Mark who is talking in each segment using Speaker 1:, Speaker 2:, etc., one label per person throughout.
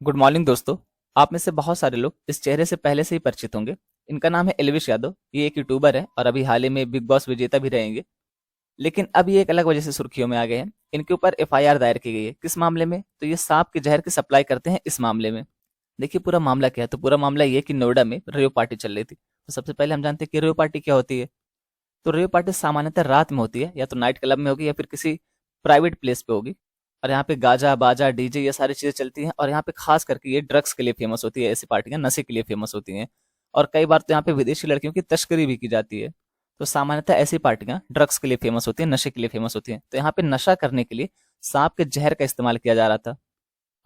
Speaker 1: Good morning दोस्तों। आप में से बहुत सारे लोग इस चेहरे से पहले से ही परिचित होंगे। इनका नाम है एल्विश यादव। ये एक यूट्यूबर है और अभी हाल ही में बिग बॉस विजेता भी रहेंगे। लेकिन अब ये एक अलग वजह से सुर्खियों में आ गए हैं। इनके ऊपर एफआईआर दायर की गई है। किस मामले में? तो ये सांप के जहर की सप्लाई करते हैं इस मामले में। देखिए पूरा मामला क्या है। तो पूरा मामला ये है कि नोएडा में रेव पार्टी चल रही थी। तो सबसे पहले हम जानते हैं कि रेव पार्टी क्या होती है। तो रेव पार्टी सामान्यतः रात में होती है, या तो नाइट क्लब में होगी या फिर किसी प्राइवेट प्लेस पे होगी। और यहाँ पे गाजा बाजा डीजे ये सारी चीजें चलती हैं। और यहाँ पे खास करके ये ड्रग्स के लिए फेमस होती है। ऐसी पार्टियां नशे के लिए फेमस होती हैं। और कई बार तो यहाँ पे विदेशी लड़कियों की तस्करी भी की जाती है। तो सामान्यतः ऐसी पार्टियां ड्रग्स के लिए फेमस होती हैं, नशे के लिए फेमस होती हैं। तो यहाँ पे नशा करने के लिए सांप के जहर का इस्तेमाल किया जा रहा था।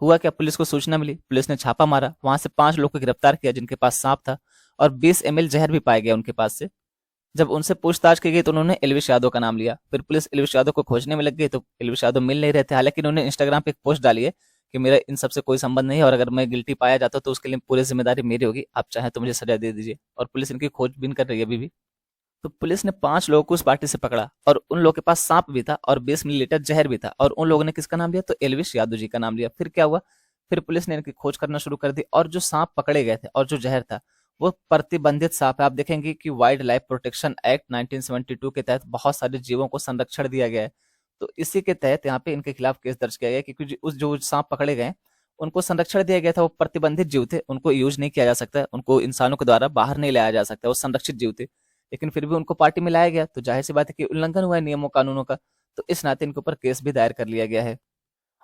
Speaker 1: हुआ क्या, पुलिस को सूचना मिली, पुलिस ने छापा मारा, वहां से 5 लोग को गिरफ्तार किया जिनके पास सांप था। और 20 ml जहर भी पाया गया उनके पास से। जब उनसे पूछताछ की गई तो उन्होंने एल्विश यादव का नाम लिया। फिर पुलिस एल्विश यादव को खोजने में लग गई तो एल्विश यादव मिल नहीं रहे थे। हालांकि उन्होंने इंस्टाग्राम पे एक पोस्ट डाली है कि मेरा इन सबसे कोई संबंध नहीं है, और अगर मैं गिल्टी पाया जाता तो उसके लिए पूरी जिम्मेदारी मेरी होगी, आप चाहें तो मुझे सजा दे दीजिए। और पुलिस इनकी खोजबीन कर रही है अभी भी। तो पुलिस ने 5 लोगों को उस पार्टी से पकड़ा, और उन लोगों के पास सांप भी था और 20 मिलीलीटर जहर भी था। और उन लोगों ने किसका नाम लिया? तो एल्विश यादव जी का नाम लिया। फिर क्या हुआ? फिर पुलिस ने इनकी खोज करना शुरू कर दी, और जो सांप पकड़े गए थे और जो जहर था वो प्रतिबंधित सांप है। आप देखेंगे कि वाइल्ड लाइफ प्रोटेक्शन एक्ट 1972 के तहत बहुत सारे जीवों को संरक्षण दिया गया है। तो इसी के तहत यहाँ पे इनके खिलाफ केस दर्ज किया गया है, क्योंकि उस जो सांप पकड़े गए उनको संरक्षण दिया गया था। वो प्रतिबंधित जीव थे, उनको यूज नहीं किया जा सकता, उनको इंसानों के द्वारा बाहर नहीं लाया जा सकता, वो संरक्षित जीव थे। लेकिन फिर भी उनको पार्टी में लाया गया, तो जाहिर सी बात है कि उल्लंघन हुआ है नियमों कानूनों का। तो इस नाते इनके ऊपर केस भी दायर कर लिया गया है।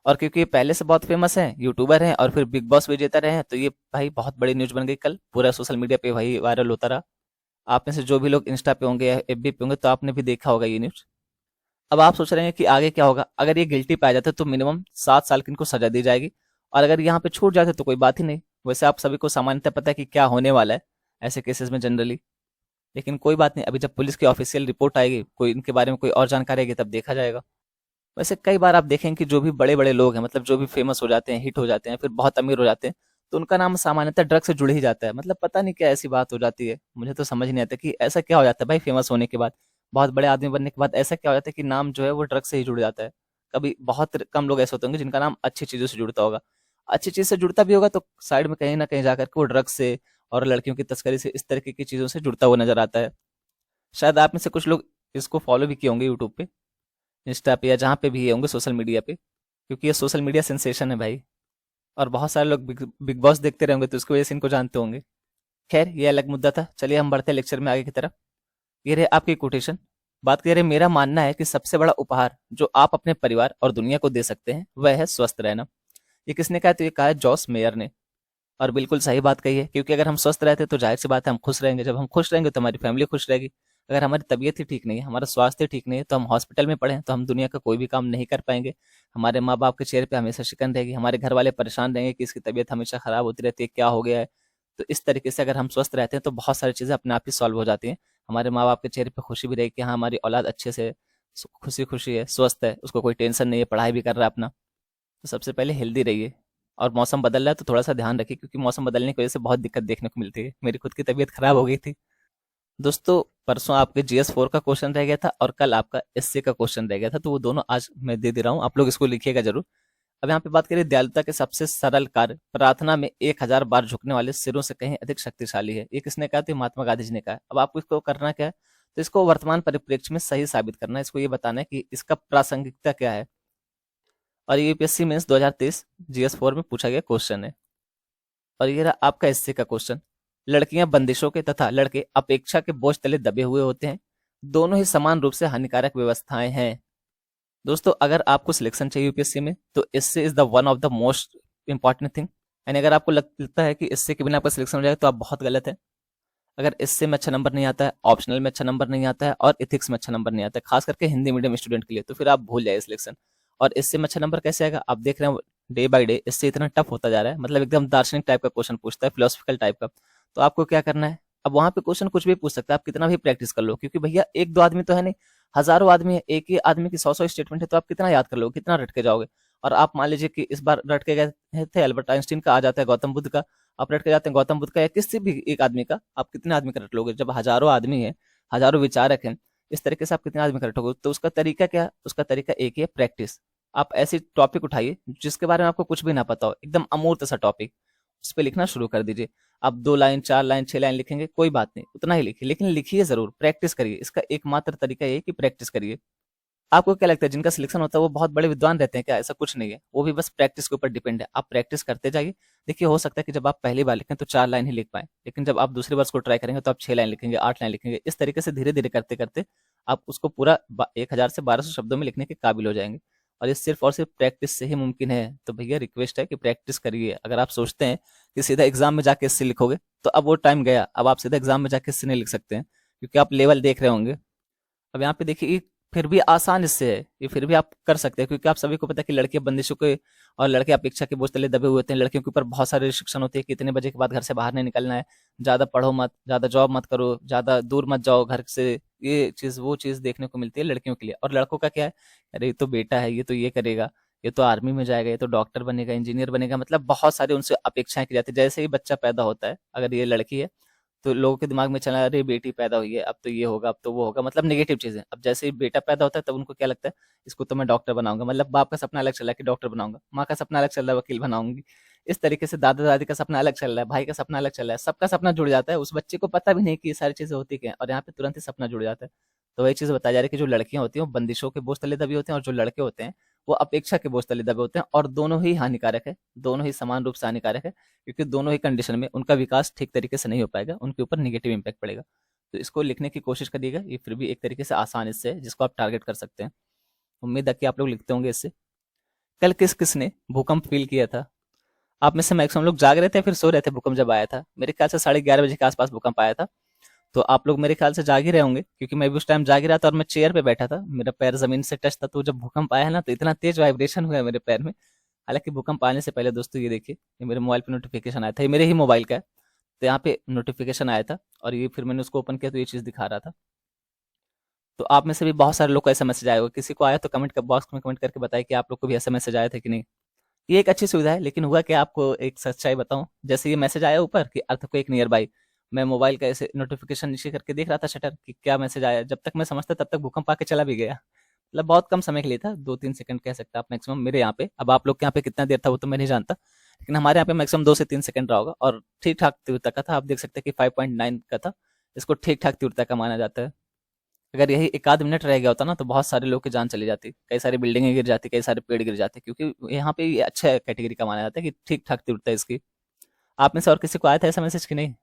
Speaker 1: और क्योंकि ये पहले से बहुत फेमस हैं, यूट्यूबर हैं, और फिर बिग बॉस विजेता रहे हैं, तो ये भाई बहुत बड़ी न्यूज बन गई। कल पूरा सोशल मीडिया पे भाई वायरल होता रहा। आप में से जो भी लोग इंस्टा पे होंगे या एफबी पे होंगे तो आपने भी देखा होगा ये न्यूज। अब आप सोच रहे हैं कि आगे क्या होगा। अगर ये गिल्टी पाया जाता है तो मिनिमम 7 साल की इनको सजा दी जाएगी। और अगर यहाँ पे छूट जाते तो कोई बात ही नहीं। वैसे आप सभी को सामान्यतः पता है कि क्या होने वाला है ऐसे केसेस में जनरली। लेकिन कोई बात नहीं, अभी जब पुलिस की ऑफिशियल रिपोर्ट आएगी, कोई इनके बारे में कोई और जानकारी आएगी, तब देखा जाएगा। वैसे कई बार आप देखें कि जो भी बड़े बड़े लोग हैं, मतलब जो भी फेमस हो जाते हैं, हिट हो जाते हैं, फिर बहुत अमीर हो जाते हैं, तो उनका नाम सामान्यतः ड्रग से जुड़ ही जाता है। मतलब पता नहीं क्या ऐसी बात हो जाती है, मुझे तो समझ नहीं आता कि ऐसा क्या हो जाता है भाई फेमस होने के बाद, बहुत बड़े आदमी बनने के बाद ऐसा क्या हो जाता है कि नाम जो है वो ड्रग से ही जुड़ जाता है। कभी बहुत कम लोग ऐसे होते होंगे जिनका नाम अच्छी चीजों से जुड़ता होगा। अच्छी चीज से जुड़ता भी होगा तो साइड में कहीं ना कहीं जाकर के वो ड्रग से और लड़कियों की तस्करी से, इस तरीके की चीजों से जुड़ता हुआ नजर आता है। शायद आप में से कुछ लोग इसको फॉलो भी किए होंगे यूट्यूब पे, इंस्टा पे, या जहाँ पे भी ये होंगे सोशल मीडिया पे, क्योंकि ये सोशल मीडिया सेंसेशन है भाई। और बहुत सारे लोग बिग बॉस देखते रहे होंगे तो उसकी वजह से इनको जानते होंगे। खैर ये अलग मुद्दा था। चलिए हम बढ़ते हैं लेक्चर में आगे की तरफ। ये रहे आपकी कोटेशन। बात करें, मेरा मानना है कि सबसे बड़ा उपहार जो आप अपने परिवार और दुनिया को दे सकते हैं वह है स्वस्थ रहना। ये किसने कहा? तो ये कहा है जॉस मेयर ने। और बिल्कुल सही बात कही है, क्योंकि अगर हम स्वस्थ रहते हैं तो जाहिर सी बात है हम खुश रहेंगे। जब हम खुश रहेंगे तो हमारी फैमिली खुश रहेगी। अगर हमारी तबीयत ही ठीक नहीं है, हमारा स्वास्थ्य ठीक नहीं है, तो हम हॉस्पिटल में पड़े हैं तो हम दुनिया का कोई भी काम नहीं कर पाएंगे। हमारे माँ बाप के चेहरे पे हमेशा शिकन रहेगी, हमारे घर वाले परेशान रहेंगे कि इसकी तबीयत हमेशा खराब होती रहती है, क्या हो गया है। तो इस तरीके से अगर हम स्वस्थ रहते हैं तो बहुत सारी चीज़ें अपने आप ही सॉल्व हो जाती हैं। हमारे माँ बाप के चेहरे पे खुशी भी रहेगी कि हाँ हमारी औलाद अच्छे से खुशी खुशी है, स्वस्थ है, उसको कोई टेंशन नहीं है, पढ़ाई भी कर रहा है अपना। तो सबसे पहले हेल्दी रहिए। और मौसम बदल रहा है तो थोड़ा सा ध्यान रखिए, क्योंकि मौसम बदलने की वजह से बहुत दिक्कत देखने को मिलती है। मेरी खुद की तबीयत खराब हो गई थी दोस्तों। परसों आपके GS4 का क्वेश्चन रह गया था और कल आपका SC का क्वेश्चन रह गया था, तो वो दोनों आज मैं दे दे रहा हूँ, आप लोग इसको लिखिएगा जरूर। अब यहाँ पे बात करें दयालुता के सबसे सरल कार्य प्रार्थना में 1000 बार झुकने वाले सिरों से कहीं अधिक शक्तिशाली है। ये किसने कहा? तो ये महात्मा गांधी जी ने कहा है। अब आपको इसको करना क्या है? तो इसको वर्तमान परिप्रेक्ष्य में सही साबित करना है। इसको ये बताना है कि इसका प्रासंगिकता क्या है। और ये यूपीएससी मेंस 2023 GS4 में पूछा गया क्वेश्चन है। और ये रहा आपका हिस्से का क्वेश्चन। लड़कियां बंदिशों के तथा लड़के अपेक्षा के बोझ तले दबे हुए होते हैं। दोनों ही समान रूप से हानिकारक व्यवस्थाएं हैं। दोस्तों अगर आपको सिलेक्शन चाहिए यूपीएससी में तो इससे is the one of the most important thing. यानी अगर आपको लगता है कि इससे के बिना आपका सिलेक्शन हो जाएगा तो आप बहुत गलत है। अगर इससे में अच्छा नंबर नहीं आता है, ऑप्शनल में अच्छा नंबर नहीं आता है, और इथिक्स में अच्छा नंबर नहीं आता है, खास करके हिंदी मीडियम स्टूडेंट के लिए, तो फिर आप भूल जाए सिलेक्शन। और इससे में अच्छा नंबर कैसे आएगा? आप देख रहे हैं डे बाय डे इससे इतना टफ होता जा रहा है, मतलब एकदम दार्शनिक टाइप का क्वेश्चन पूछता है, फिलोसफिकल टाइप का। तो आपको क्या करना है? अब वहां पे क्वेश्चन कुछ भी पूछ सकता है, आप कितना भी प्रैक्टिस कर लो, क्योंकि भैया एक दो आदमी तो है नहीं, हजारों आदमी है। एक ही आदमी की 100 स्टेटमेंट है, तो आप कितना याद कर लोगे, कितना रट के जाओगे। और आप मान लीजिए कि इस बार रट के गए थे अल्बर्ट आइंस्टीन का, आ जाता है गौतम बुद्ध का, आप रट के जाते हैं गौतम बुद्ध का या किसी भी एक आदमी का, आप कितने आदमी का रट लोगे? जब हजारों आदमी है, हजारों विचारक हैं, इस तरीके से आप कितने आदमी का रटोगे? तो उसका तरीका क्या है? उसका तरीका एक ही है, प्रैक्टिस। आप ऐसी टॉपिक उठाइए जिसके बारे में आपको कुछ भी ना पता हो, एकदम अमूर्त सा टॉपिक, उस पे लिखना शुरू कर दीजिए। आप 2 लाइन, 4 लाइन, 6 लाइन लिखेंगे, कोई बात नहीं, उतना ही लिखिए, लेकिन लिखिए ज़रूर, प्रैक्टिस करिए। इसका एकमात्र तरीका ये है कि प्रैक्टिस करिए। आपको क्या लगता है जिनका सिलेक्शन होता है वो बहुत बड़े विद्वान रहते हैं क्या? ऐसा कुछ नहीं है, वो भी बस प्रैक्टिस के ऊपर डिपेंड है। आप प्रैक्टिस करते जाइए। देखिए, हो सकता है कि जब आप पहली बार लिखें तो 4 लाइन ही लिख पाएँ, लेकिन जब आप दूसरी बार उसको ट्राई करेंगे तो आप 6 लाइन लिखेंगे, 8 लाइन लिखेंगे। इस तरीके से धीरे-धीरे करते-करते आप उसको पूरा 1000 से 1200 शब्दों में लिखने के काबिल हो जाएँगे, और ये सिर्फ़ और सिर्फ़ प्रैक्टिस से ही मुमकिन है। तो भैया रिक्वेस्ट है कि प्रैक्टिस करिए। अगर आप सोचते हैं कि सीधा एग्ज़ाम में जाके इससे लिखोगे, तो अब वो टाइम गया। अब आप सीधा एग्ज़ाम में जाके इससे नहीं लिख सकते हैं, क्योंकि आप लेवल देख रहे होंगे। अब यहाँ पे देखिए, ये फिर भी आसान इससे है, ये फिर भी आप कर सकते हैं, क्योंकि आप सभी को पता है कि लड़कियां बंदिशों के और लड़के अपेक्षा के बोझ तले दबे हुए होते हैं। लड़कियों के ऊपर बहुत सारे रिस्ट्रिक्शन होते हैं कि इतने बजे के बाद घर से बाहर नहीं निकलना है, ज़्यादा पढ़ो मत, ज़्यादा जॉब मत करो, ज़्यादा दूर मत जाओ घर से। ये चीज़ वो चीज़ देखने को मिलती है लड़कियों के लिए। और लड़कों का क्या है, अरे ये तो बेटा है, ये तो ये करेगा, ये तो आर्मी में जाएगा, ये तो डॉक्टर बनेगा, इंजीनियर बनेगा, मतलब बहुत सारी उनसे अपेक्षाएं की जाती है। जैसे ही बच्चा पैदा होता है, अगर ये लड़की है, तो लोगों के दिमाग में चला, अरे बेटी पैदा हुई है, अब तो ये होगा, अब तो वो होगा, मतलब नेगेटिव चीजें। अब जैसे ही बेटा पैदा होता है तब उनको क्या लगता है, इसको तो मैं डॉक्टर बनाऊंगा, मतलब बाप का सपना अलग चल रहा है कि डॉक्टर बनाऊंगा, माँ का सपना अलग चल रहा है वकील बनाऊंगी। इस तरीके से दादा दादी का सपना अलग चल रहा है, भाई का सपना अलग चल रहा है, सबका सपना जुड़ जाता है। उस बच्चे को पता भी नहीं कि ये सारी चीजें होती क्या है, और यहाँ पे तुरंत ही सपना जुड़ जाता है। तो वही चीज बताई जा रही है कि जो लड़कियां होती हैं वो बंदिशों के बोझ तले दबी होते हैं, और जो लड़के होते हैं वो अपेक्षा के बोझ तले दबे होते हैं। और दोनों ही हानिकारक है, दोनों ही समान रूप से हानिकारक है, क्योंकि दोनों ही कंडीशन में उनका विकास ठीक तरीके से नहीं हो पाएगा, उनके ऊपर नेगेटिव इम्पैक्ट पड़ेगा। तो इसको लिखने की कोशिश करिएगा, ये फिर भी एक तरीके से आसान इससे है, जिसको आप टारगेट कर सकते हैं। उम्मीद है कि आप लोग लिखते होंगे इससे। कल किस किसने भूकंप फील किया था? आप में से मैक्सिमम लोग जाग रहे थे या फिर सो रहे थे भूकंप जब आया था? मेरे ख्याल से 11:30 बजे के आसपास भूकंप आया था। तो आप लोग मेरे ख्याल से जाग ही रहे होंगे, क्योंकि मैं भी उस टाइम जाग ही रहा था और मैं चेयर पे बैठा था, मेरा पैर जमीन से टच था। तो जब भूकंप आया है ना, तो इतना तेज वाइब्रेशन हुआ है मेरे पैर में। हालांकि भूकंप आने से पहले दोस्तों, ये देखिए, ये मेरे मोबाइल पे नोटिफिकेशन आया था, ये मेरे ही मोबाइल का है। तो यहाँ पे नोटिफिकेशन आया था, और ये फिर मैंने उसको ओपन किया तो ये चीज़ दिखा रहा था। तो आप में से भी बहुत सारे लोग को ऐसा मैसेज आया होगा। किसी को आया तो कमेंट बॉक्स में कमेंट करके बताइए कि आप लोग को भी ऐसा मैसेज आया था कि नहीं। ये एक अच्छी सुविधा है, लेकिन हुआ क्या, आपको एक सच्चाई बताऊं, जैसे ये मैसेज आया ऊपर कि अर्थक्वेक नियर बाई, मैं मोबाइल का ऐसे नोटिफिकेशन नीचे करके देख रहा था शटर कि क्या मैसेज आया। जब तक मैं समझता तब तक भूकंप आके चला भी गया। मतलब बहुत कम समय के लिए था, 2-3 सेकंड कह सकते हैं आप मैक्सिमम मेरे यहाँ पे। अब आप लोग के यहाँ पे कितना देर था वो तो मैं नहीं जानता, लेकिन हमारे यहाँ पे मैक्सिमम 2 से 3 सेकंड रहा होगा, और ठीक ठाक तीव्रता का था। आप देख सकते हैं कि 5.9 का था। इसको ठीक ठाक तीव्रता का माना जाता है। अगर यही एक आध मिनट रह गया होता ना, तो बहुत सारे लोग की जान चली जाती, कई सारी बिल्डिंगें गिर जाती, कई सारे पेड़ गिर जाते, क्योंकि यहाँ पे ये अच्छा कैटेगरी का माना जाता है कि ठीक ठाक तीव्रता है इसकी। आप में से और किसी को आया था ऐसा मैसेज कि नहीं?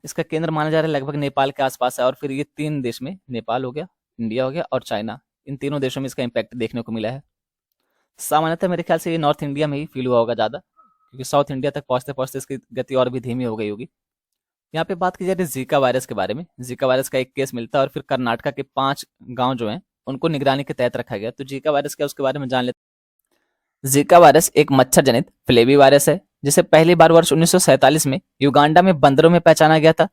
Speaker 1: इसका केंद्र माना जा रहा है लगभग नेपाल के आसपास है, और फिर ये 3 देश में, नेपाल हो गया, इंडिया हो गया और चाइना, इन तीनों देशों में इसका इम्पैक्ट देखने को मिला है। सामान्यतः मेरे ख्याल से ये नॉर्थ इंडिया में ही फील हुआ होगा ज़्यादा, क्योंकि साउथ इंडिया तक पहुंचते पहुंचते इसकी गति और भी धीमी हो गई होगी। यहाँ पे बात की जा रही है जीका वायरस के बारे में। जीका वायरस का एक केस मिलता है, और फिर कर्नाटका के 5 गांव जो हैं उनको निगरानी के तहत रखा गया। तो जीका वायरस क्या है, उसके बारे में जान लेते हैं। जीका वायरस एक मच्छर जनित फ्लेवी वायरस है, जिसे पहली बार वर्ष 1947 में युगांडा में बंदरों में पहचाना गया था।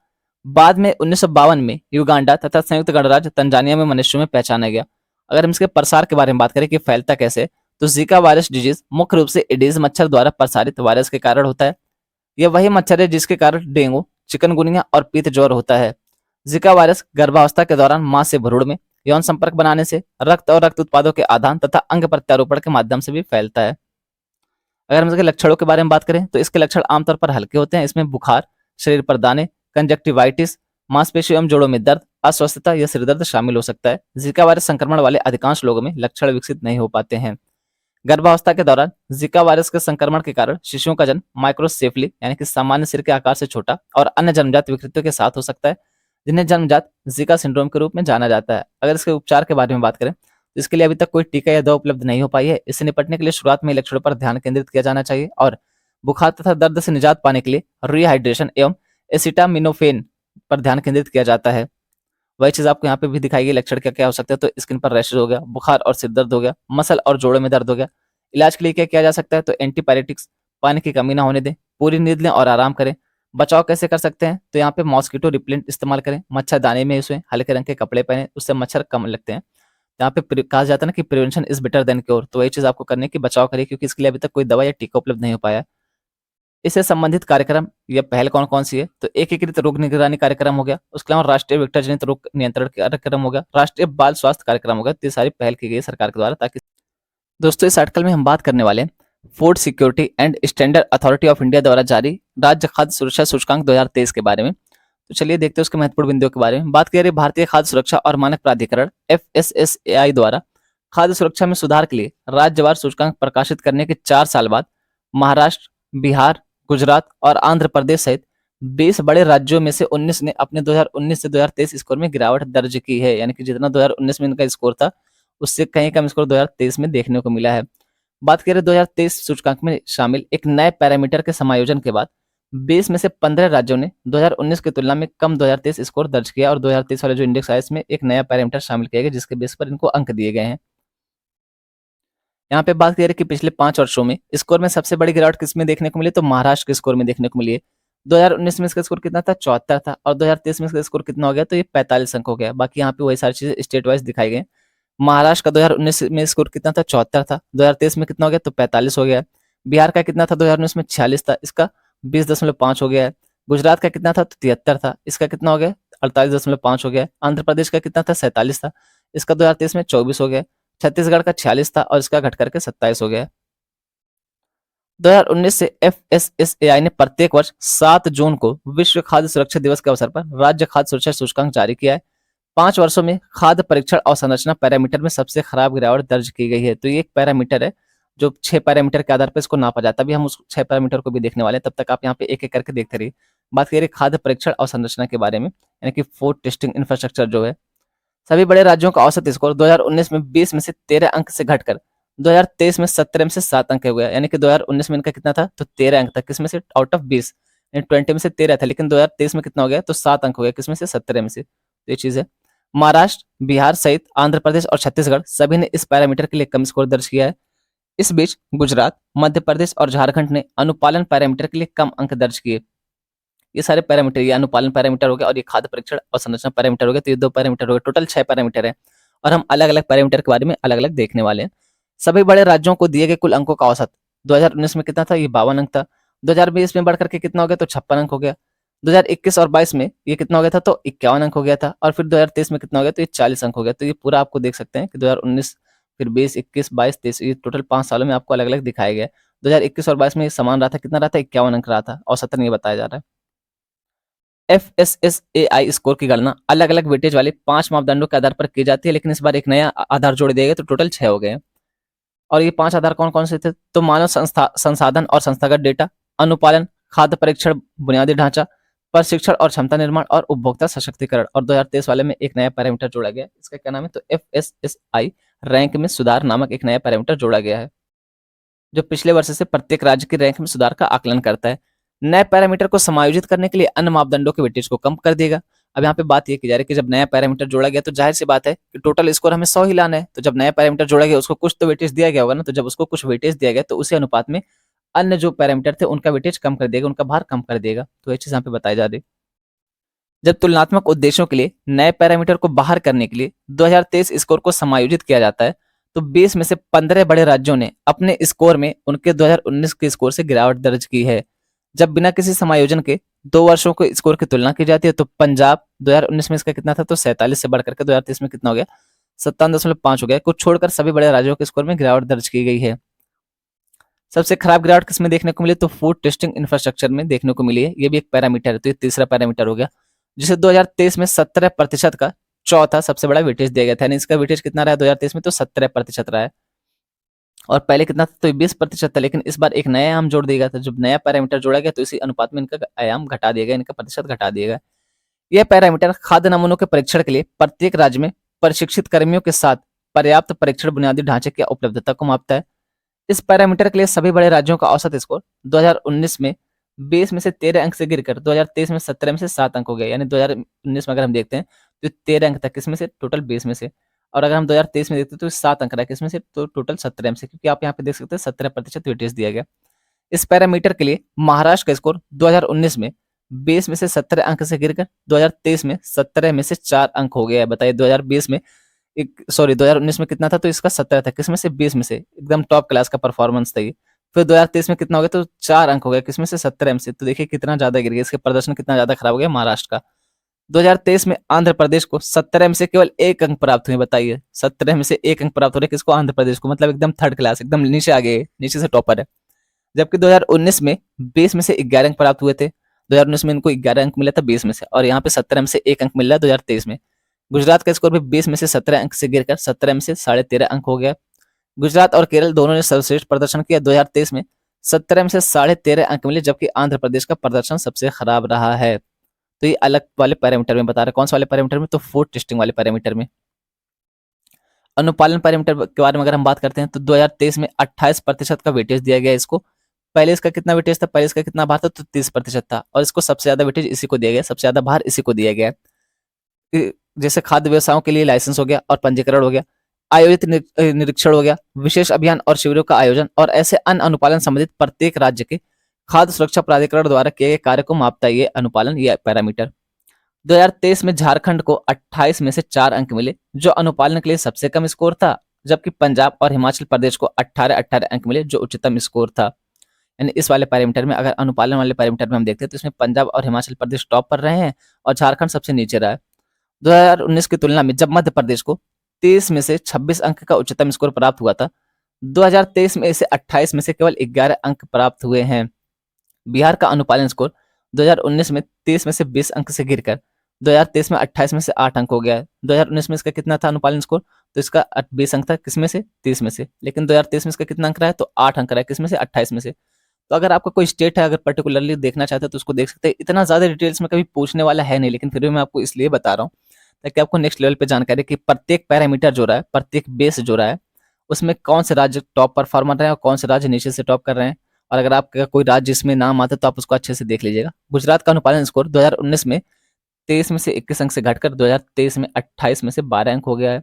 Speaker 1: बाद में 1952 में युगांडा तथा संयुक्त गणराज्य तंजानिया में मनुष्यों में पहचाना गया। अगर हम इसके प्रसार के बारे में बात करें कि फैलता कैसे है, तो जीका वायरस डिजीज मुख्य रूप से एडीज मच्छर द्वारा प्रसारित वायरस के कारण होता है। यह वही मच्छर है जिसके कारण डेंगू, चिकनगुनिया और पीत ज्वर होता है। जिका वायरस गर्भावस्था के दौरान मां से भ्रूण में यौन संपर्क बनाने से, रक्त और रक्त उत्पादों के आदान तथा अंग प्रत्यारोपण के माध्यम से भी फैलता है। अगर हम इसके लक्षणों के बारे में बात करें, तो इसके लक्षण आमतौर पर हल्के होते हैं। इसमें बुखार, शरीर पर दाने, कंजक्टिवाइटिस, मांसपेशियों एवं जोड़ों में दर्द, अस्वस्थता या सिरदर्द शामिल हो सकता है। जिका वायरस संक्रमण वाले अधिकांश लोगों में लक्षण विकसित नहीं हो पाते हैं। गर्भावस्था के दौरान जिका वायरस के संक्रमण के कारण शिशुओं का जन्म माइक्रोसेफली यानी कि सामान्य सिर के आकार से छोटा और अन्य जन्मजात विकृतियों के साथ हो सकता है, जिन्हें जन्मजात जिका सिंड्रोम के रूप में जाना जाता है। अगर इसके उपचार के बारे में बात करें, तो इसके लिए अभी तक कोई टीका या दवा उपलब्ध नहीं हो पाई है। इससे निपटने के लिए शुरुआत में लक्षणों पर ध्यान केंद्रित किया जाना चाहिए, और बुखार तथा दर्द से निजात पाने के लिए रिहाइड्रेशन एवं एसिटामिनोफेन पर ध्यान केंद्रित किया जाता है। वही चीज आपको यहाँ पे भी दिखाई गई, लक्षण क्या क्या हो सकते हैं। तो स्किन पर रैशेज हो गया, बुखार और सिर दर्द हो गया, मसल और जोड़ों में दर्द हो गया। इलाज के लिए क्या किया जा सकता है, तो एंटीपायरेटिक्स, पानी की कमी ना होने दें, पूरी नींद लें और आराम करें। बचाव कैसे कर सकते हैं, तो यहाँ पे मॉस्किटो रिपेलेंट इस्तेमाल करें, मच्छरदानी में उसमें हल्के रंग के कपड़े पहने, उससे मच्छर कम लगते हैं। यहाँ पे कहा जाता है ना कि prevention is better than cure, तो वही चीज आपको करने की बचाव करिए, क्योंकि इसके लिए अभी तक कोई दवा या टीका उपलब्ध नहीं हो पाया है। इससे संबंधित कार्यक्रम या पहल कौन कौन सी है, तो एकीकृत रोग निगरानी कार्यक्रम हो गया, उसके अलावा राष्ट्रीय वेक्टर जनित रोग नियंत्रण कार्यक्रम हो गया, राष्ट्रीय बाल स्वास्थ्य कार्यक्रम हो गया। तो ये सारी पहल की गई सरकार के द्वारा, ताकि दोस्तों इस आर्टिकल में हम बात करने वाले हैं food security and standard authority of India द्वारा जारी राज्य खाद्य सुरक्षा सूचकांक 2023 के बारे में। तो चलिए देखते हैं उसके महत्वपूर्ण बिंदुओं के बारे में। बात करें भारतीय खाद्य सुरक्षा और मानक प्राधिकरण FSSAI द्वारा खाद्य सुरक्षा में सुधार के लिए राज्यवार सूचकांक प्रकाशित करने के 4 साल बाद महाराष्ट्र, बिहार, गुजरात और आंध्र प्रदेश सहित 20 बड़े राज्यों में से 19 ने अपने 2019 से 2023 स्कोर में गिरावट दर्ज की है। यानी कि जितना 2019 में इनका स्कोर था उससे कहीं कम स्कोर 2023 में देखने को मिला है। बात करें 2023 सूचकांक में शामिल एक नए पैरामीटर के समायोजन के बाद 20 में से 15 राज्यों ने 2019 की तुलना में कम 2023 स्कोर दर्ज किया और 2023 वाले जो इंडेक्स आया इसमें एक नया पैरामीटर शामिल किया गया जिसके बेस पर इनको अंक दिए गए हैं। यहाँ पे बात करें कि पिछले 5 वर्षों में स्कोर में सबसे बड़ी गिरावट किसमें देखने को मिली, तो महाराष्ट्र के स्कोर में देखने को मिली है। 2019 में इसका स्कोर कितना था, 74 था, और 2023 में इसका स्कोर कितना हो गया, तो ये 45 अंक हो गया। बाकी यहाँ पे वही सारी चीजें स्टेट वाइज दिखाई गई। महाराष्ट्र का 2019 में स्कोर कितना था, 74 था, 2023 में कितना हो गया, तो 45 हो गया। बिहार का कितना था, 2019 में 46 था, इसका 20.5 हो गया है। गुजरात का कितना था, तो 73 था, इसका कितना हो गया, 48.5 हो गया। आंध्र प्रदेश का कितना था, 47 था, इसका 2023 में 24 हो गया। छत्तीसगढ़ का 46 था और इसका घट करके 27 हो गया। 2019 से FSSAI ने प्रत्येक वर्ष 7 जून को विश्व खाद्य सुरक्षा दिवस के अवसर पर राज्य खाद्य सुरक्षा सूचकांक जारी किया है। 5 वर्षों में खाद्य परीक्षण और संरचना पैरामीटर में सबसे खराब गिरावट दर्ज की गई है। तो ये एक पैरामीटर है जो 6 पैरामीटर के आधार पर इसको नापा जाता है। अभी हम उस 6 पैरामीटर को भी देखने वाले हैं, तब तक आप यहाँ पे एक एक करके देखते रहिए। बात करिए खाद्य परीक्षण और संरचना के बारे में, यानी कि फूड टेस्टिंग इंफ्रास्ट्रक्चर जो है। सभी बड़े राज्यों का औसत स्कोर 2019 में 20 में से 13 अंक से घटकर 2023 में 17 में से 7 अंक हो गया। यानी कि 2019 में इनका कितना था, तो 13 अंक था, किसमें से, आउट ऑफ 20, 20 में से 13 था, लेकिन 2023 में कितना हो गया, तो 7 अंक हो गया, किसमें से, 17 में से। तो ये चीज है। महाराष्ट्र, बिहार सहित आंध्र प्रदेश और छत्तीसगढ़ सभी ने इस पैरामीटर के लिए कम स्कोर दर्ज किया है। इस बीच गुजरात, मध्य प्रदेश और झारखंड ने अनुपालन पैरामीटर के लिए कम अंक दर्ज किए। ये सारे पैरामीटर, ये अनुपालन पैरामीटर हो गया और ये खाद्य परीक्षण और संरचना पैरामीटर हो गया। तो ये 2 पैरामीटर हो गए, टोटल 6 पैरामीटर है और हम अलग अलग पैरामीटर के बारे में अलग अलग देखने वाले हैं। सभी बड़े राज्यों को दिए गए कुल अंकों का औसत 2019 में कितना था, ये 52 अंक था। 2020 में बढ़ करके कितना हो गया, तो 56 अंक हो गया। 2021 और 22 में ये कितना हो गया था, तो 51 अंक हो गया था। और फिर 2023 में कितना हो गया, तो ये 40 अंक हो गया। तो ये पूरा आपको देख सकते हैं कि 2019, फिर 20, 21, 22, 23, ये टोटल 5 सालों में आपको अलग अलग दिखाया गया। 2021 और 22 में ये समान रहा था, कितना रहा था, 51 अंक रहा था, औसतन ये बताया जा रहा है। FSSAI स्कोर की गणना अलग अलग वेटेज वाले 5 मापदंडों के आधार पर की जाती है, लेकिन इस बार एक नया आधार जोड़ दिया गया, तो टोटल 6 हो गए। और ये 5 आधार कौन कौन से थे, तो मानव संसाधन और संस्थागत डेटा, अनुपालन, खाद्य परीक्षण, बुनियादी ढांचा, प्रशिक्षण और क्षमता निर्माण, और उपभोक्ता सशक्तिकरण। और 2023 वाले में एक नया पैरामीटर जोड़ा गया, इसका क्या नाम है, तो FSSAI रैंक में सुधार नामक एक नया पैरामीटर जोड़ा गया है, जो पिछले वर्ष से प्रत्येक राज्य की रैंक में सुधार का आकलन करता है। नए पैरामीटर को समायोजित करने के लिए अन्य मापदंडों के वेटेज को कम कर देगा। अब यहाँ पे बात ये की जा रही है कि जब नया पैरामीटर जोड़ा गया तो जाहिर सी बात है कि टोटल स्कोर हमें 100 ही लाना है। तो जब नया पैरामीटर जोड़ा गया उसको कुछ तो वेटेज दिया गया होगा ना, तो जब उसको कुछ वेटेज दिया गया तो उसी अनुपात में अन्य जो पैरामीटर थे उनका वेटेज कम कर देगा, उनका भार कम कर देगा। तो ये चीज यहाँ पे बताई जा रही। जब तुलनात्मक उद्देश्यों के लिए नए पैरामीटर को बाहर करने के लिए 2023 स्कोर को समायोजित किया जाता है, तो 20 में से 15 बड़े राज्यों ने अपने स्कोर में उनके 2019 के स्कोर से गिरावट दर्ज की है। जब बिना किसी समायोजन के 2 वर्षों के स्कोर की तुलना की जाती है, तो पंजाब 2019 में इसका कितना था, तो 47 से बढ़कर के 2023 में कितना हो गया, 57.5 हो गया। कुछ छोड़कर सभी बड़े राज्यों के स्कोर में गिरावट दर्ज की गई है। सबसे खराब गिरावट किसमें देखने को मिली, तो फूड टेस्टिंग इंफ्रास्ट्रक्चर में देखने को मिली है। ये भी एक पैरामीटर है, तो ये तीसरा पैरामीटर हो गया, जिसे 2023 में 17% का चौथा सबसे बड़ा वेटेज दिया गया था। यानी इसका वेटेज कितना रहा है 2023 में, तो 17% रहा है। और पहले कितना था, तो 20% था, लेकिन इस बार एक नया आयाम जोड़ दिया गया था। जब नया पैरामीटर जोड़ा गया तो इसी अनुपात में इनका आयाम घटा दिया गया, इनका प्रतिशत घटा दिया गया। यह पैरामीटर खाद्य नमूनों के परीक्षण के लिए प्रत्येक राज्य में प्रशिक्षित कर्मियों के साथ पर्याप्त परीक्षण बुनियादी ढांचे की उपलब्धता को मापता है। इस पैरामीटर के लिए सभी बड़े राज्यों का औसत स्कोर 2019 में 20 में से 13 अंक से गिरकर 2023 में 17 में से 7 अंक हो गया। यानी 2019 में अगर हम देखते हैं तो 13 अंक था, किसमें से, टोटल 20 में से। और अगर हम 2023 में देखते हैं तो 7 अंक रहा है, किसमें से, तो टोटल 17 में से, क्योंकि आप यहाँ पे देख सकते हैं 17% वेटेज दिया गया। इस पैरामीटर के लिए महाराष्ट्र का स्कोर 2019 में 20 में से 17 अंक से गिरकर 2023 में 17 में से 4 अंक हो गया है। बताइए 2020 में 2019 में कितना था, तो इसका 17 था, किसमें से, 20 में से। एकदम टॉप क्लास का परफॉर्मेंस था ये। फिर 2023 में कितना हो गया, तो 4 अंक हो गया, किसमें से, 17 में से। तो देखिए कितना ज्यादा गिर गया, इसके प्रदर्शन कितना ज्यादा खराब हो गया महाराष्ट्र का। 2023 में आंध्र प्रदेश को 17 में से केवल 1 अंक प्राप्त हुए। बताइए, 17 में से 1 अंक प्राप्त हो रहे किसको? आंध्र प्रदेश को। मतलब एकदम थर्ड क्लास, एकदम नीचे आ गए, नीचे से टॉपर है। जबकि 2019 में 20 में से 11 अंक प्राप्त हुए थे। 2019 में इनको 11 अंक मिला था 20 में से, और यहाँ पे 17 में से 1 अंक मिल रहा है 2023 में। गुजरात का स्कोर भी 20 में से 17 अंक से गिरकर 17 में से 13.5 अंक हो गया। गुजरात और केरल दोनों ने सर्वश्रेष्ठ प्रदर्शन किया 2023 में, 17 में से 13.5 अंक मिले, जबकि आंध्र प्रदेश का प्रदर्शन सबसे खराब रहा है। तो ये अलग वाले पैरामीटर में बता रहे हैं। कौन से वाले पैरामीटर में? तो फूड टेस्टिंग वाले पैरामीटर में। अनुपालन पैरामीटर के बारे में अगर हम बात करते हैं तो 2023 में 28% का वेटेज दिया गया इसको। पहले इसका कितना वेटेज था? पहले इसका कितना भार था? तो 30% था, और इसको सबसे ज्यादा वेटेज इसी को दिया गया, सबसे ज्यादा भार इसी को दिया गया। जैसे खाद्य व्यवसायों के लिए लाइसेंस हो गया और पंजीकरण हो गया, आयोजित निरीक्षण हो गया, विशेष अभियान और शिविरों का आयोजन, और ऐसे अन्य अनुपालन संबंधित प्रत्येक राज्य के खाद्य सुरक्षा प्राधिकरण द्वारा किए गए कार्य को मापता है ये अनुपालन, ये पैरामीटर। 2023 में झारखंड को 28 में से 4 अंक मिले, जो अनुपालन के लिए सबसे कम स्कोर था, जबकि पंजाब और हिमाचल प्रदेश को 18-18 अंक मिले, जो उच्चतम स्कोर था। यानी इस वाले पैरामीटर में, अगर अनुपालन वाले पैरामीटर में हम देखते हैं तो इसमें पंजाब और हिमाचल प्रदेश टॉप पर रहे हैं और झारखंड सबसे नीचे रहा है। 2019 की तुलना में जब मध्य प्रदेश को 30 में से 26 अंक का उच्चतम स्कोर प्राप्त हुआ था, 2023 में इसे 28 में से केवल 11 अंक प्राप्त हुए हैं। बिहार का अनुपालन स्कोर 2019 में 30 में से 20 अंक से गिरकर 2023 में 28 में से 8 अंक हो गया है। 2019 में इसका कितना था अनुपालन स्कोर? तो इसका 20 अंक था, किसमें से? 30 में से। लेकिन 2023 में इसका कितना अंक रहा है? तो 8 अंक रहा है, किसमें से? 28 में से। तो अगर आपका कोई स्टेट है, अगर पर्टिकुलरली देखना चाहते हैं तो उसको देख सकते हैं। इतना ज्यादा डिटेल्स में कभी पूछने वाला है नहीं, लेकिन फिर भी मैं आपको इसलिए बता रहा हूँ ताकि आपको नेक्स्ट लेवल पे जानकारी कि प्रत्येक पैरामीटर जो रहा है, प्रत्येक बेस जो रहा है, उसमें कौन से राज्य टॉप परफॉर्मर रहे हैं और कौन से राज्य नीचे से टॉप कर रहे हैं। और अगर आपका कोई राज्य इसमें नाम आता है तो आप उसको अच्छे से देख लीजिएगा। गुजरात का अनुपालन स्कोर 2019 में 23 में से 21 अंक से घटकर 2023 में 28 में से 12 अंक हो गया है।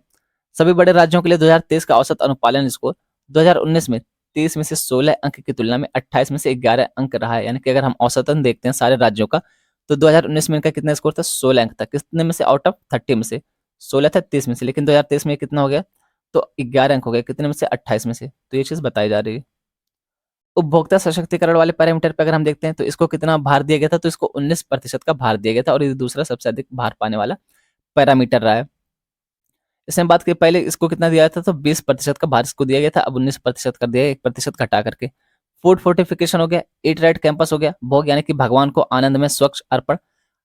Speaker 1: सभी बड़े राज्यों के लिए 2023 का औसत अनुपालन स्कोर 2019 में 30 में से 16 अंक की तुलना में 28 में से 11 अंक रहा है। यानी कि अगर हम औसतन देखते हैं सारे राज्यों का, तो 2019 में इनका कितना स्कोर था? 16 अंक था। कितने में से? आउट ऑफ 30 में से 16 था 30 में से, लेकिन 2023 में कितना हो गया? तो 11 अंक हो गया। कितने में से? 28 में से। तो ये चीज बताई जा रही है। उपभोक्ता सशक्तिकरण वाले पैरामीटर पे अगर हम देखते हैं तो इसको कितना भार दिया गया था? तो इसको 19% का भार दिया गया था, और ये दूसरा सबसे अधिक भार पाने वाला पैरामीटर रहा है। इसमें बात करें, पहले इसको कितना दिया था? तो 20% का भार इसको दिया गया था, अब 19% कर दिया, 1% घटा करके। फूड फोर्टिफिकेशन हो गया, ईट राइट कैंपस हो गया, भोग यानी कि भगवान को आनंद में स्वच्छ अर्पण,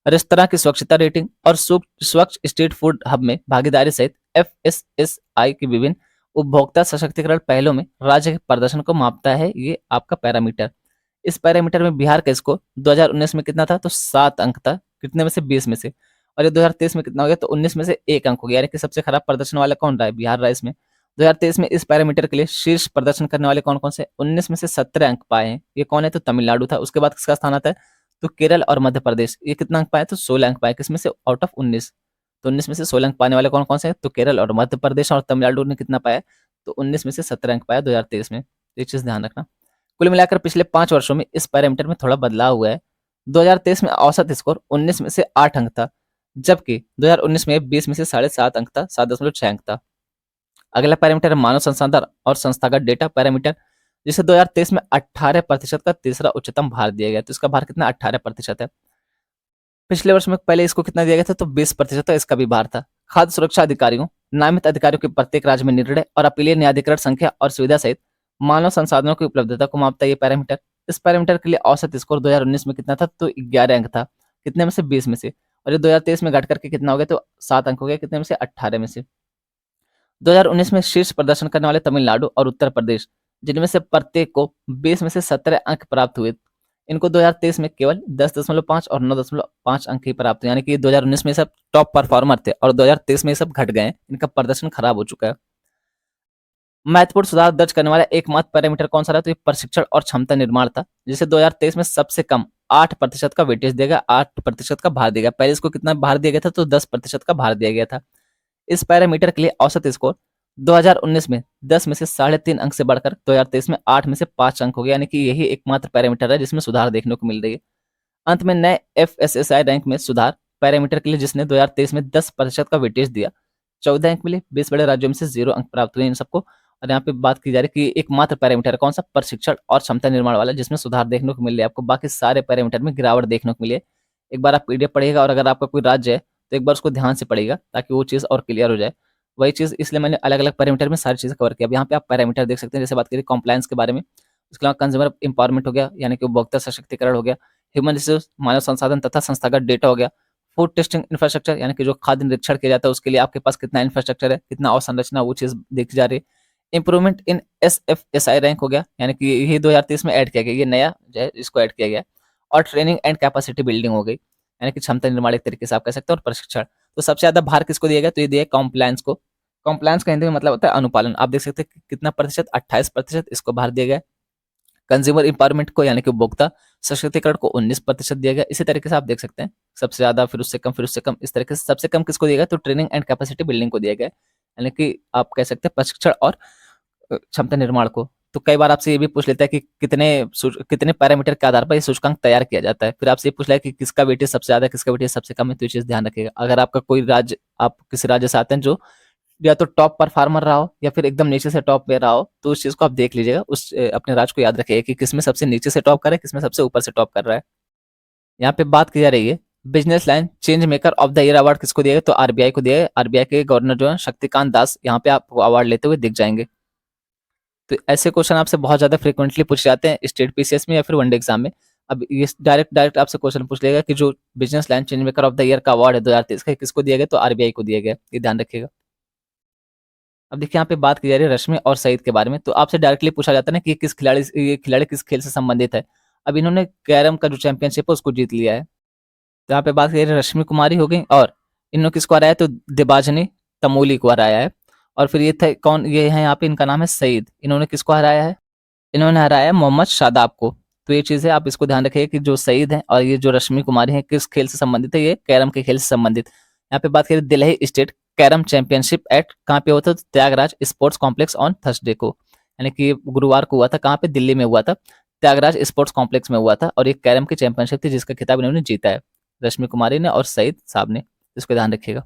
Speaker 1: रेस्तरां की स्वच्छता रेटिंग और स्वच्छ स्ट्रीट फूड हब में भागीदारी सहित FSSI की विभिन्न उपभोक्ता सशक्तिकरण पहलों में राज्य के प्रदर्शन को मापता है ये आपका पैरामीटर। इस पैरामीटर में बिहार का स्कोर 2019 में कितना था? तो 7 अंक था। कितने में से? 20 में से। और ये 2023 में कितना हो गया? तो 19 में से 1 अंक हो गया। यानी कि सबसे खराब प्रदर्शन वाला कौन रहा है? बिहार रहा है इसमें। 2023 में इस पैरामीटर के लिए शीर्ष प्रदर्शन करने वाले कौन कौन से? 19 में से 17 अंक पाए हैं। ये कौन है? तो तमिलनाडु था। उसके बाद किसका स्थान आता है? तो केरल और मध्य प्रदेश। ये कितना अंक पाए? तो 16 अंक पाए। किसमें से? Out of 19। तो 19 में से 16 अंक पाने वाले कौन कौन से हैं? तो केरल और मध्य प्रदेश, और तमिलनाडु ने कितना पाया? तो 19 में से 17 अंक पाया 2023 में। ये चीज ध्यान रखना। कुल मिलाकर पिछले 5 वर्षों में इस पैरामीटर में थोड़ा बदलाव हुआ है। 2023 में औसत स्कोर 19 में से 8 अंक था, जबकि 2019 में 20 में से 7.5 अंक था, 7.6 अंक था। अगला पैरामीटर है मानव संसाधन और संस्थागत डेटा पैरामीटर, जिसे 2023 में 18% का तीसरा उच्चतम भार दिया गया। तो इसका भार कितना? 18% है। पिछले वर्ष में पहले इसको कितना दिया गया था? तो 20% था, इसका भी भार था। खाद्य सुरक्षा अधिकारियों, नामित अधिकारियों के प्रत्येक राज्य में निर्णय और अपीलीय न्यायाधिकरण संख्या और सुविधा सहित मानव संसाधनों की उपलब्धता को मापता है ये पैरामीटर। इस पैरामीटर के लिए औसत स्कोर 2019 में कितना था? तो 11 अंक था। कितने में से? 20 में से। और ये 2023 में घट करके कितना हो गया? तो 7 अंक हो गया। कितने में से? 18 में से। 2019 में शीर्ष प्रदर्शन करने वाले तमिलनाडु और उत्तर प्रदेश, जिनमें से प्रत्येक को 20 में से 17 अंक प्राप्त हुए, इनको 2023 में केवल 10.5 और 9.5 अंक ही प्राप्त हुए। यानी कि 2019 में सब टॉप परफॉर्मर थे और 2023 में ये सब घट गए हैं। इनका प्रदर्शन खराब हो चुका है। महत्वपूर्ण सुधार दर्ज करने वाला एकमात्र पैरामीटर कौन सा रहा? तो ये प्रशिक्षण और क्षमता निर्माण था, जिसे 2023 में सबसे कम 8% का वेटेज दिया गया, 8% का भार दिया गया। पहले इसको कितना भार दिया गया था? तो 10% का भार दिया गया था। इस पैरामीटर के लिए औसत स्कोर 2019 में 10 में से 3.5 अंक से बढ़कर 2023 में 8 में से 5 अंक हो गया। यानी कि यही एकमात्र पैरामीटर है जिसमें सुधार देखने को मिल रही है। अंत में नए FSSI रैंक में सुधार पैरामीटर के लिए, जिसने 2023 में 10% का वेटेज दिया, 14 अंक मिले। 20 बड़े राज्यों में से 0 अंक प्राप्त हुए इन सबको। और यहाँ पे बात की जा रही है कि एकमात्र पैरामीटर कौन सा? प्रशिक्षण और क्षमता निर्माण वाला, जिसमें सुधार देखने को मिल रहा है आपको। बाकी सारे पैरामीटर में गिरावट देखने को मिली है। एक बार आप PDF पढ़िएगा, और अगर आपका कोई राज्य है तो एक बार उसको ध्यान से पढ़िएगा ताकि वो चीज़ और क्लियर हो जाए। वही चीज़ इसलिए मैंने अलग-अलग पैरामीटर में सारी चीज़ें कवर किया। अब यहाँ पे आप पैरामीटर देख सकते हैं, जैसे बात करें कॉम्प्लायंस के बारे में, उसके अलावा कंज्यूमर एम्पावरमेंट हो गया, यानी कि उपभोक्ता सशक्तिकरण हो गया, ह्यूमन रिसोर्स मानव संसाधन तथा संस्थागत डेटा हो गया, फूड टेस्टिंग इंफ्रास्ट्रक्चर यानी कि जो खाद्य निरीक्षण किया जाता है उसके लिए आपके पास कितना इंफ्रास्ट्रक्चर है, कितना अवसंरचना, वो चीज़ देखी जा रही है। इंप्रूवमेंट इन एसएफएसआई रैंक हो गया, यानी कि ये 2023 में ऐड किया गया, ये नया जो है इसको ऐड किया गया है। और ट्रेनिंग एंड कैपेसिटी बिल्डिंग हो गई, यानी कि क्षमता निर्माण एक तरीके से आप कह सकते हैं, और प्रशिक्षण। तो सबसे ज़्यादा भार किसको दिया गया, तो ये दिया कॉम्प्लायंस को। कॉम्प्लायंस का हिंदी में मतलब होता है अनुपालन। आप देख सकते हैं कि कितना प्रतिशत, 28% इसको भार दिया गया है। कंज्यूमर एम्पावरमेंट को यानी कि उपभोक्ता सशक्तिकरण को 19% दिया गया। इसी तरीके से आप देख सकते हैं सबसे ज़्यादा, फिर उससे कम, फिर उससे कम, इस तरीके से सबसे कम किसको दिया गया, तो ट्रेनिंग एंड कैपेसिटी बिल्डिंग को दिया गया है, यानी कि आप कह सकते हैं प्रशिक्षण और क्षमता निर्माण को। तो कई बार आपसे ये भी पूछ लेता है कि कितने पैरामीटर के आधार पर ये सूचकांक तैयार किया जाता है। फिर आपसे ये पूछ रहा है कि किसका वेटेज सबसे ज़्यादा है, किसका वेटेज सबसे कम है, तो ये चीज़ ध्यान रखिएगा। अगर आपका कोई राज्य, आप किसी राज्य से आते हैं जो या तो टॉप परफॉर्मर रहा हो या फिर एकदम नीचे से टॉप पे रहा हो, तो उस चीज़ को आप देख लीजिएगा। अपने राज्य को याद रखिएगा कि किसमें सबसे नीचे से टॉप कर रहा है, किसमें सबसे ऊपर से टॉप कर रहा है। यहाँ पे बात की जा रही है business line change maker of the year award किसको दिया गया, तो आरबीआई को दिया गया। आरबीआई के गवर्नर जो है शक्तिकांत दास, यहाँ पे आपको अवार्ड लेते हुए दिख जाएंगे। तो ऐसे क्वेश्चन आपसे बहुत ज़्यादा फ्रीक्वेंटली पूछे जाते हैं स्टेट पीसीएस में या फिर वनडे एग्जाम में। अब ये डायरेक्ट आपसे क्वेश्चन पूछ लेगा कि जो business line change maker of the year का अवार्ड है 2023 का, किसको दिया गया, तो आरबीआई को दिया गया, ये ध्यान रखिएगा। अब देखिए यहाँ पे बात की जा रही है रश्मि और सईद के बारे में। तो आपसे डायरेक्टली पूछा जाता है ना कि ये खिलाड़ी किस खेल से संबंधित है। अब इन्होंने कैरम का जो चैंपियनशिप है उसको जीत लिया है। तो यहाँ पे बात करें रश्मि कुमारी हो गई, और इन्होंने किसको हराया, तो देबाजनी तमोली को हराया है। और फिर ये थे कौन, ये है यहाँ पे, इनका नाम है सईद। इन्होंने किसको हराया है, इन्होंने हराया है मोहम्मद शादाब को। तो ये चीज़ है, आप इसको ध्यान रखिए कि जो सईद है और ये जो रश्मि कुमारी है किस खेल से संबंधित है, ये कैरम के खेल से संबंधित। यहाँ पे बात करें Delhi state carrom championship act कहाँ पे होता है, तो Thyagaraj sports complex on Thursday को, यानी कि गुरुवार को हुआ था। कहाँ पे, दिल्ली में हुआ था, त्यागराज स्पोर्ट्स कॉम्प्लेक्स में हुआ था। और ये कैरम की चैंपियनशिप थी जिसका खिताब इन्होंने जीता है, रश्मि कुमारी ने और सईद साहब ने। इसको ध्यान रखिएगा।